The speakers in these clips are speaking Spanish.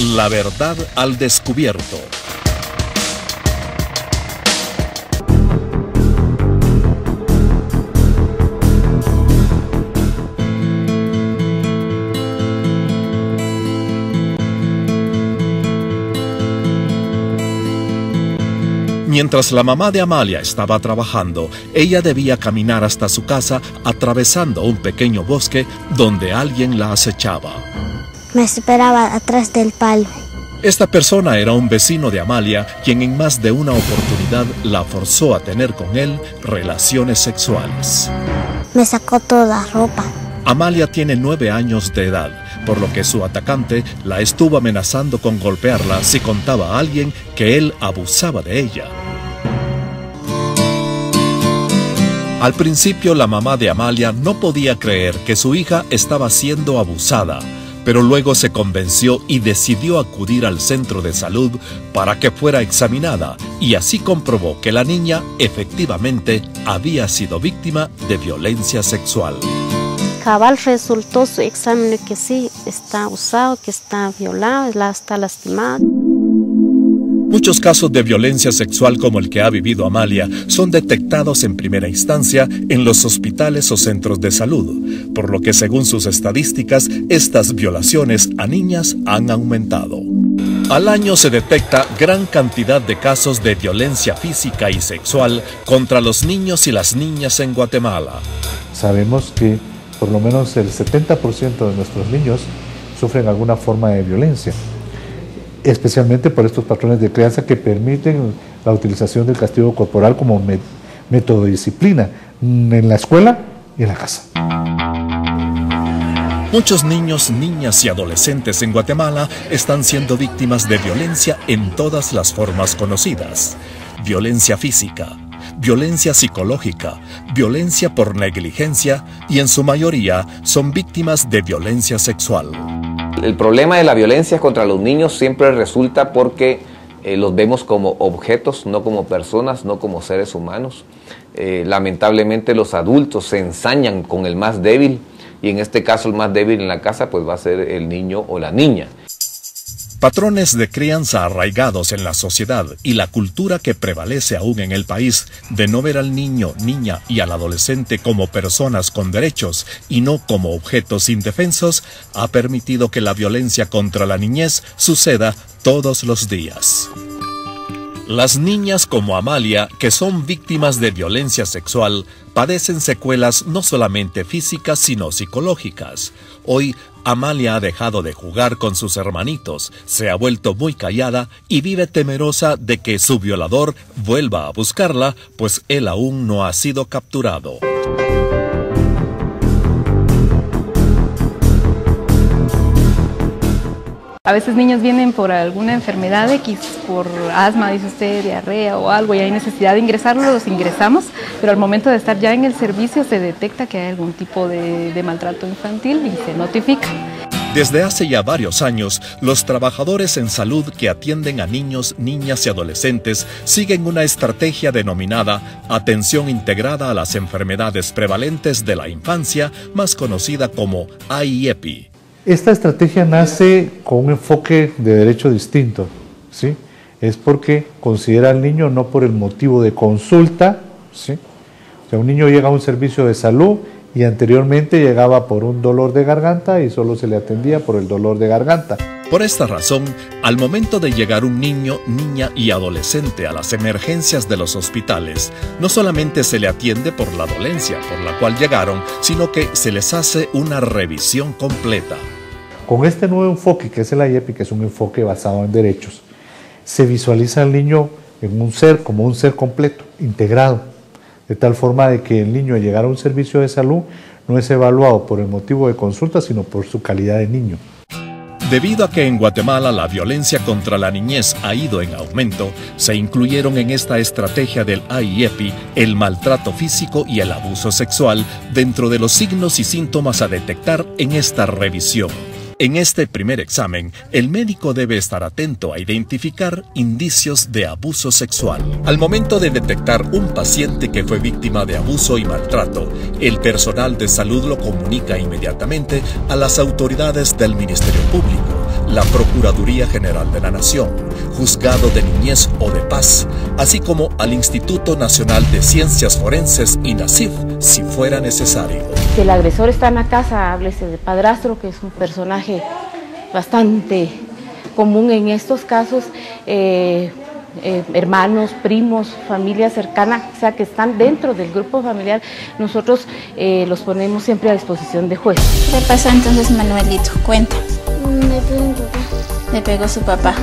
La verdad al descubierto. Mientras la mamá de Amalia estaba trabajando, ella debía caminar hasta su casa atravesando un pequeño bosque donde alguien la acechaba. Me esperaba atrás del palo. Esta persona era un vecino de Amalia, quien en más de una oportunidad la forzó a tener con él relaciones sexuales. Me sacó toda la ropa. Amalia tiene 9 años de edad, por lo que su atacante la estuvo amenazando con golpearla si contaba a alguien que él abusaba de ella. Al principio, la mamá de Amalia no podía creer que su hija estaba siendo abusada, pero luego se convenció y decidió acudir al centro de salud para que fuera examinada, y así comprobó que la niña efectivamente había sido víctima de violencia sexual. Cabal resultó su examen que sí está abusado, que está violado, está lastimado. Muchos casos de violencia sexual como el que ha vivido Amalia son detectados en primera instancia en los hospitales o centros de salud, por lo que según sus estadísticas, estas violaciones a niñas han aumentado. Al año se detecta gran cantidad de casos de violencia física y sexual contra los niños y las niñas en Guatemala. Sabemos que por lo menos el 70% de nuestros niños sufren alguna forma de violencia, especialmente por estos patrones de crianza que permiten la utilización del castigo corporal como método de disciplina en la escuela y en la casa. Muchos niños, niñas y adolescentes en Guatemala están siendo víctimas de violencia en todas las formas conocidas. Violencia física, violencia psicológica, violencia por negligencia y en su mayoría son víctimas de violencia sexual. El problema de la violencia contra los niños siempre resulta porque los vemos como objetos, no como personas, no como seres humanos. Lamentablemente los adultos se ensañan con el más débil y en este caso el más débil en la casa pues va a ser el niño o la niña. Patrones de crianza arraigados en la sociedad y la cultura que prevalece aún en el país de no ver al niño, niña y al adolescente como personas con derechos y no como objetos indefensos ha permitido que la violencia contra la niñez suceda todos los días. Las niñas como Amalia, que son víctimas de violencia sexual, padecen secuelas no solamente físicas sino psicológicas. Hoy, Amalia ha dejado de jugar con sus hermanitos, se ha vuelto muy callada y vive temerosa de que su violador vuelva a buscarla, pues él aún no ha sido capturado. A veces niños vienen por alguna enfermedad X, por asma, dice usted, diarrea o algo, y hay necesidad de ingresarlos, los ingresamos, pero al momento de estar ya en el servicio se detecta que hay algún tipo de maltrato infantil y se notifica. Desde hace ya varios años, los trabajadores en salud que atienden a niños, niñas y adolescentes siguen una estrategia denominada Atención Integrada a las Enfermedades Prevalentes de la Infancia, más conocida como AIEPI. Esta estrategia nace con un enfoque de derecho distinto, ¿sí? Es porque considera al niño no por el motivo de consulta, ¿sí? O sea, un niño llega a un servicio de salud y anteriormente llegaba por un dolor de garganta y solo se le atendía por el dolor de garganta. Por esta razón, al momento de llegar un niño, niña y adolescente a las emergencias de los hospitales, no solamente se le atiende por la dolencia por la cual llegaron, sino que se les hace una revisión completa. Con este nuevo enfoque, que es el AIEPI, que es un enfoque basado en derechos, se visualiza al niño en un ser, como un ser completo, integrado, de tal forma de que el niño al llegar a un servicio de salud no es evaluado por el motivo de consulta, sino por su calidad de niño. Debido a que en Guatemala la violencia contra la niñez ha ido en aumento, se incluyeron en esta estrategia del AIEPI el maltrato físico y el abuso sexual dentro de los signos y síntomas a detectar en esta revisión. En este primer examen, el médico debe estar atento a identificar indicios de abuso sexual. Al momento de detectar un paciente que fue víctima de abuso y maltrato, el personal de salud lo comunica inmediatamente a las autoridades del Ministerio Público, la Procuraduría General de la Nación, Juzgado de Niñez o de Paz, así como al Instituto Nacional de Ciencias Forenses, INACIF, si fuera necesario. Si el agresor está en la casa, háblese de padrastro, que es un personaje bastante común en estos casos, hermanos, primos, familia cercana, o sea, que están dentro del grupo familiar, nosotros los ponemos siempre a disposición de juez. ¿Qué pasó entonces, Manuelito? Cuenta. Me pegó mi papá. Le pegó su papá.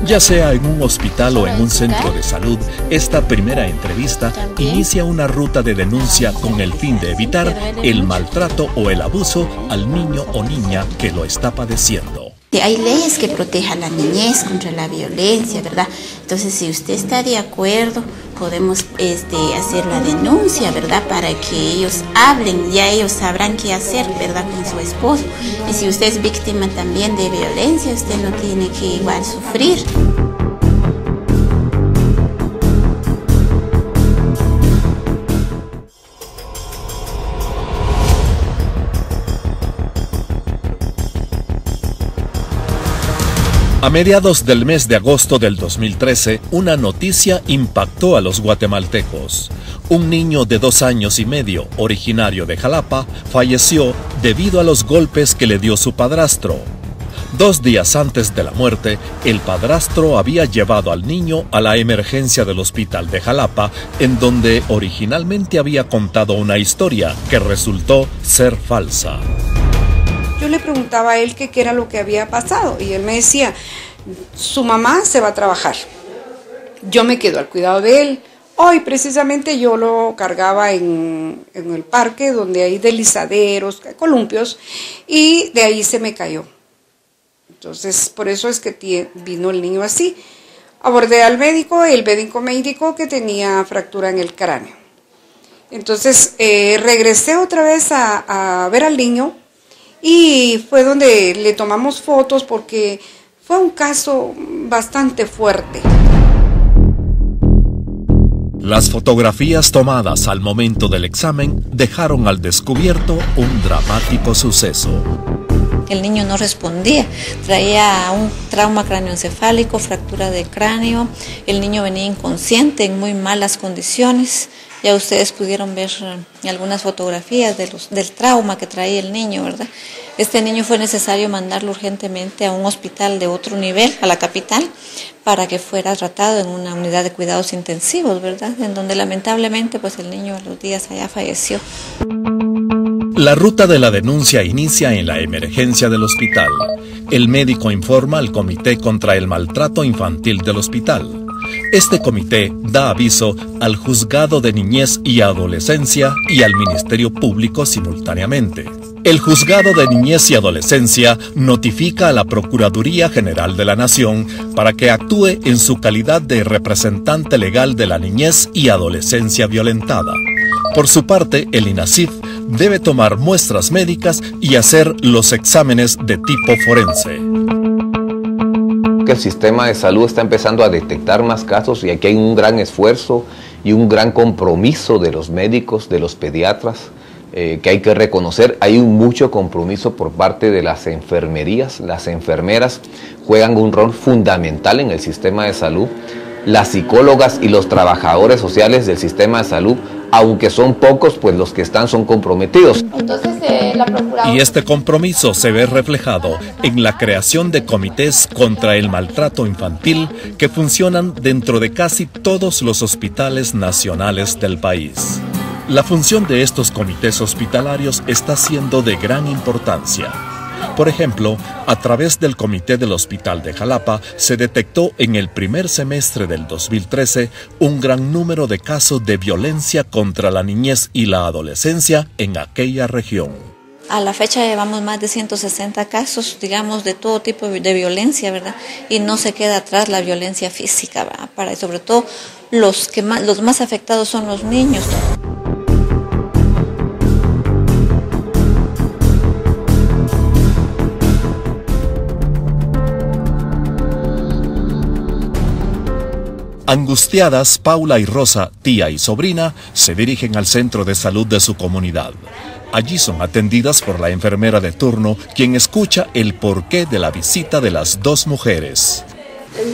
Ya sea en un hospital o en un centro de salud, esta primera entrevista inicia una ruta de denuncia con el fin de evitar el maltrato o el abuso al niño o niña que lo está padeciendo. Hay leyes que protejan a la niñez contra la violencia, ¿verdad? Entonces, si usted está de acuerdo, podemos hacer la denuncia, ¿verdad? Para que ellos hablen, ya ellos sabrán qué hacer, ¿verdad? Con su esposo. Y si usted es víctima también de violencia, usted no tiene que igual sufrir. A mediados del mes de agosto del 2013, una noticia impactó a los guatemaltecos. Un niño de 2 años y medio, originario de Jalapa, falleció debido a los golpes que le dio su padrastro. 2 días antes de la muerte, el padrastro había llevado al niño a la emergencia del hospital de Jalapa, en donde originalmente había contado una historia que resultó ser falsa. Yo le preguntaba a él qué era lo que había pasado y él me decía, su mamá se va a trabajar, yo me quedo al cuidado de él. Hoy precisamente yo lo cargaba en el parque donde hay deslizaderos, columpios, y de ahí se me cayó. Entonces por eso es que vino el niño así. Abordé al médico, el médico me indicó que tenía fractura en el cráneo. Entonces regresé otra vez a ver al niño. Y fue donde le tomamos fotos porque fue un caso bastante fuerte. Las fotografías tomadas al momento del examen dejaron al descubierto un dramático suceso. El niño no respondía, traía un trauma craneoencefálico, fractura de cráneo, el niño venía inconsciente, en muy malas condiciones. Ya ustedes pudieron ver algunas fotografías del trauma que traía el niño, ¿verdad? Este niño fue necesario mandarlo urgentemente a un hospital de otro nivel, a la capital, para que fuera tratado en una unidad de cuidados intensivos, ¿verdad? En donde lamentablemente pues el niño a los días allá falleció. La ruta de la denuncia inicia en la emergencia del hospital. El médico informa al Comité contra el Maltrato Infantil del hospital. Este comité da aviso al Juzgado de Niñez y Adolescencia y al Ministerio Público simultáneamente. El Juzgado de Niñez y Adolescencia notifica a la Procuraduría General de la Nación para que actúe en su calidad de representante legal de la niñez y adolescencia violentada. Por su parte, el INACIF debe tomar muestras médicas y hacer los exámenes de tipo forense. Que el sistema de salud está empezando a detectar más casos y aquí hay un gran esfuerzo y un gran compromiso de los médicos, de los pediatras, que hay que reconocer. Hay mucho compromiso por parte de las enfermerías. Las enfermeras juegan un rol fundamental en el sistema de salud. Las psicólogas y los trabajadores sociales del sistema de salud, aunque son pocos, pues los que están son comprometidos. Entonces, Y este compromiso se ve reflejado en la creación de comités contra el maltrato infantil que funcionan dentro de casi todos los hospitales nacionales del país. La función de estos comités hospitalarios está siendo de gran importancia. Por ejemplo, a través del Comité del Hospital de Jalapa se detectó en el primer semestre del 2013 un gran número de casos de violencia contra la niñez y la adolescencia en aquella región. A la fecha llevamos más de 160 casos, digamos, de todo tipo de violencia, ¿verdad? Y no se queda atrás la violencia física, ¿verdad? Sobre todo los más afectados son los niños. Angustiadas, Paula y Rosa, tía y sobrina, se dirigen al centro de salud de su comunidad. Allí son atendidas por la enfermera de turno, quien escucha el porqué de la visita de las dos mujeres.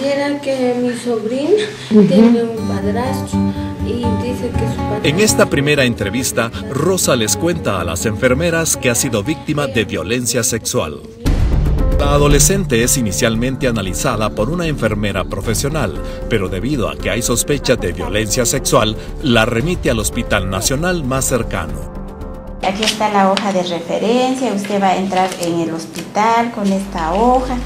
Vieran que mi sobrina tiene un padrastro y dice que su padrastro... En esta primera entrevista, Rosa les cuenta a las enfermeras que ha sido víctima de violencia sexual. La adolescente es inicialmente analizada por una enfermera profesional, pero debido a que hay sospechas de violencia sexual, la remite al Hospital Nacional más cercano. Aquí está la hoja de referencia, usted va a entrar en el hospital con esta hoja,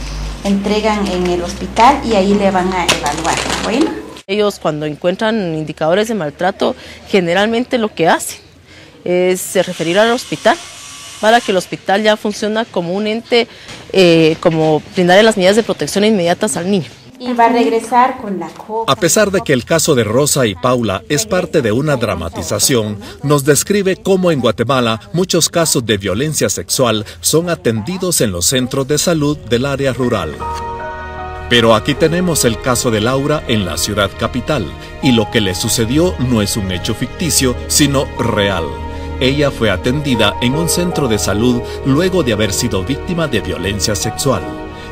entregan en el hospital y ahí le van a evaluar. Bueno. Ellos cuando encuentran indicadores de maltrato, generalmente lo que hacen es referir al hospital, para que el hospital ya funciona como un ente, como brindarle las medidas de protección inmediatas al niño. Y va a regresar con la copa. A pesar de que el caso de Rosa y Paula es parte de una dramatización, nos describe cómo en Guatemala muchos casos de violencia sexual son atendidos en los centros de salud del área rural. Pero aquí tenemos el caso de Laura en la ciudad capital, y lo que le sucedió no es un hecho ficticio, sino real. Ella fue atendida en un centro de salud luego de haber sido víctima de violencia sexual.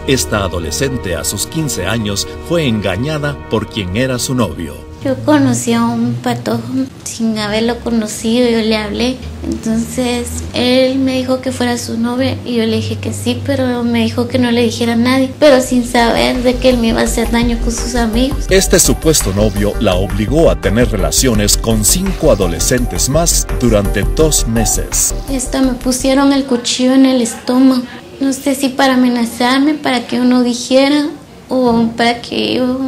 Esta adolescente a sus 15 años fue engañada por quien era su novio. Yo conocí a un patojo, sin haberlo conocido, yo le hablé. Entonces él me dijo que fuera su novia y yo le dije que sí, pero me dijo que no le dijera a nadie, pero sin saber de que él me iba a hacer daño con sus amigos. Este supuesto novio la obligó a tener relaciones con 5 adolescentes más durante 2 meses. Me pusieron el cuchillo en el estómago. No sé si para amenazarme, para que uno dijera o para que yo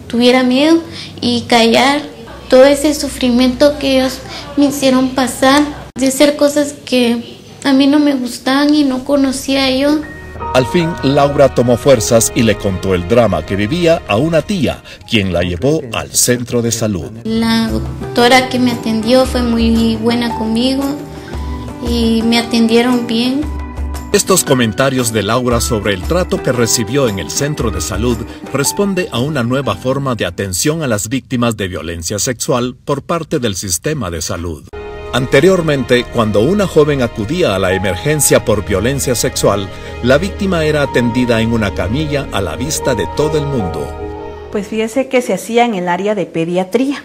tuviera miedo y callar todo ese sufrimiento que ellos me hicieron pasar, de hacer cosas que a mí no me gustaban y no conocía yo. Al fin, Laura tomó fuerzas y le contó el drama que vivía a una tía, quien la llevó al centro de salud. La doctora que me atendió fue muy buena conmigo y me atendieron bien. Estos comentarios de Laura sobre el trato que recibió en el centro de salud responde a una nueva forma de atención a las víctimas de violencia sexual por parte del sistema de salud. Anteriormente, cuando una joven acudía a la emergencia por violencia sexual, la víctima era atendida en una camilla a la vista de todo el mundo. Pues fíjese que se hacía en el área de pediatría.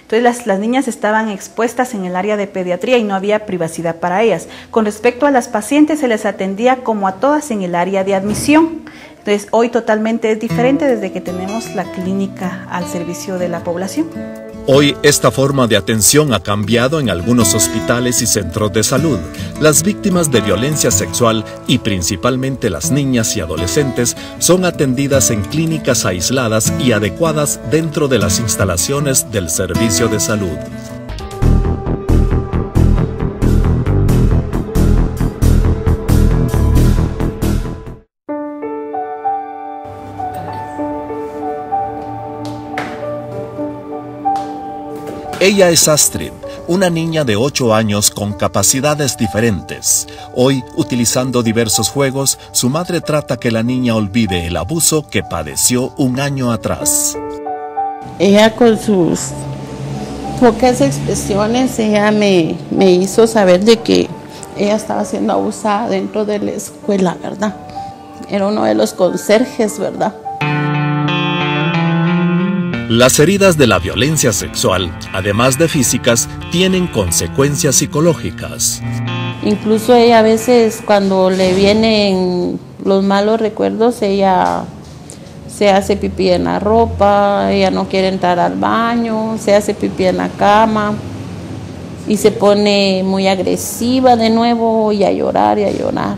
Entonces las niñas estaban expuestas en el área de pediatría y no había privacidad para ellas. Con respecto a las pacientes se les atendía como a todas en el área de admisión. Entonces hoy totalmente es diferente desde que tenemos la clínica al servicio de la población. Hoy esta forma de atención ha cambiado en algunos hospitales y centros de salud. Las víctimas de violencia sexual y principalmente las niñas y adolescentes son atendidas en clínicas aisladas y adecuadas dentro de las instalaciones del servicio de salud. Ella es Astrid, una niña de 8 años con capacidades diferentes. Hoy, utilizando diversos juegos, su madre trata que la niña olvide el abuso que padeció un año atrás. Ella con sus pocas expresiones, ella me hizo saber de que ella estaba siendo abusada dentro de la escuela, ¿verdad? Era uno de los conserjes, ¿verdad? Las heridas de la violencia sexual, además de físicas, tienen consecuencias psicológicas. Incluso ella a veces cuando le vienen los malos recuerdos, ella se hace pipí en la ropa, ella no quiere entrar al baño, se hace pipí en la cama y se pone muy agresiva de nuevo y a llorar y a llorar.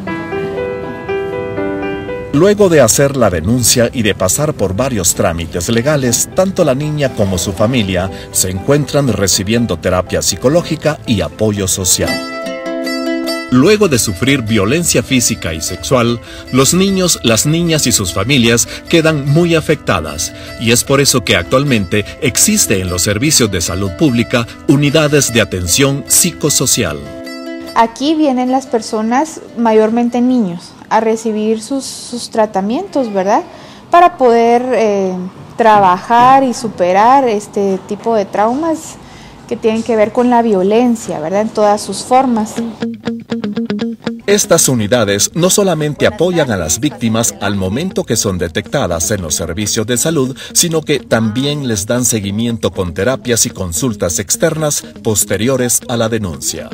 Luego de hacer la denuncia y de pasar por varios trámites legales, tanto la niña como su familia se encuentran recibiendo terapia psicológica y apoyo social. Luego de sufrir violencia física y sexual, los niños, las niñas y sus familias quedan muy afectadas, y es por eso que actualmente existe en los servicios de salud pública unidades de atención psicosocial. Aquí vienen las personas, mayormente niños, a recibir sus tratamientos, ¿verdad? Para poder trabajar y superar este tipo de traumas que tienen que ver con la violencia, ¿verdad? En todas sus formas. Estas unidades no solamente apoyan a las víctimas al momento que son detectadas en los servicios de salud, sino que también les dan seguimiento con terapias y consultas externas posteriores a la denuncia.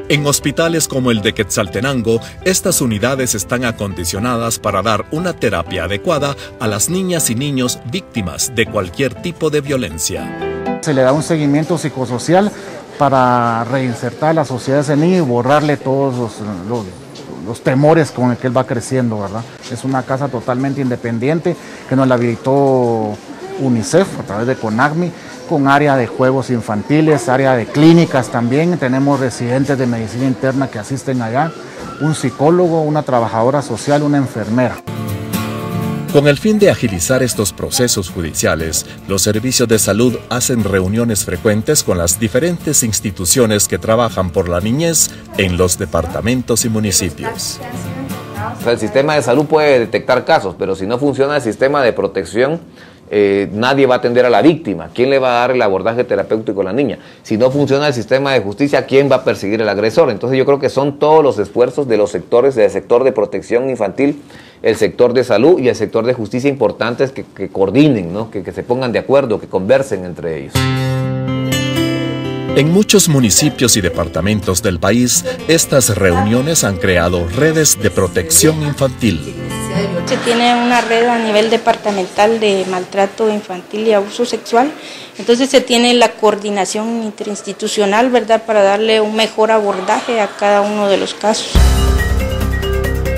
En hospitales como el de Quetzaltenango, estas unidades están acondicionadas para dar una terapia adecuada a las niñas y niños víctimas de cualquier tipo de violencia. Se le da un seguimiento psicosocial para reinsertar a la sociedad de ese niño y borrarle todos los temores con el que él va creciendo, ¿verdad? Es una casa totalmente independiente que nos la habilitó UNICEF a través de CONACMI, con área de juegos infantiles, área de clínicas también. Tenemos residentes de medicina interna que asisten allá, un psicólogo, una trabajadora social, una enfermera. Con el fin de agilizar estos procesos judiciales, los servicios de salud hacen reuniones frecuentes con las diferentes instituciones que trabajan por la niñez en los departamentos y municipios. O sea, el sistema de salud puede detectar casos, pero si no funciona el sistema de protección, nadie va a atender a la víctima. ¿Quién le va a dar el abordaje terapéutico a la niña? Si no funciona el sistema de justicia, ¿quién va a perseguir al agresor? Entonces yo creo que son todos los esfuerzos de los sectores, del sector de protección infantil, el sector de salud y el sector de justicia importantes que coordinen, ¿no? que se pongan de acuerdo, que conversen entre ellos. En muchos municipios y departamentos del país, estas reuniones han creado redes de protección infantil. Se tiene una red a nivel departamental de maltrato infantil y abuso sexual, entonces se tiene la coordinación interinstitucional, ¿verdad?, para darle un mejor abordaje a cada uno de los casos.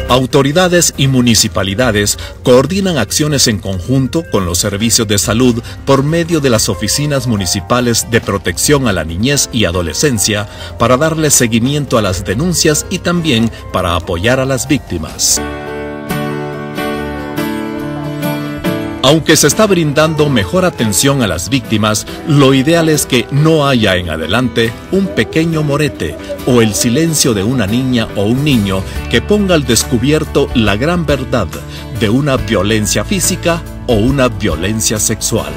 Autoridades y municipalidades coordinan acciones en conjunto con los servicios de salud por medio de las oficinas municipales de protección a la niñez y adolescencia para darle seguimiento a las denuncias y también para apoyar a las víctimas. Aunque se está brindando mejor atención a las víctimas, lo ideal es que no haya en adelante un pequeño morete o el silencio de una niña o un niño que ponga al descubierto la gran verdad de una violencia física o una violencia sexual.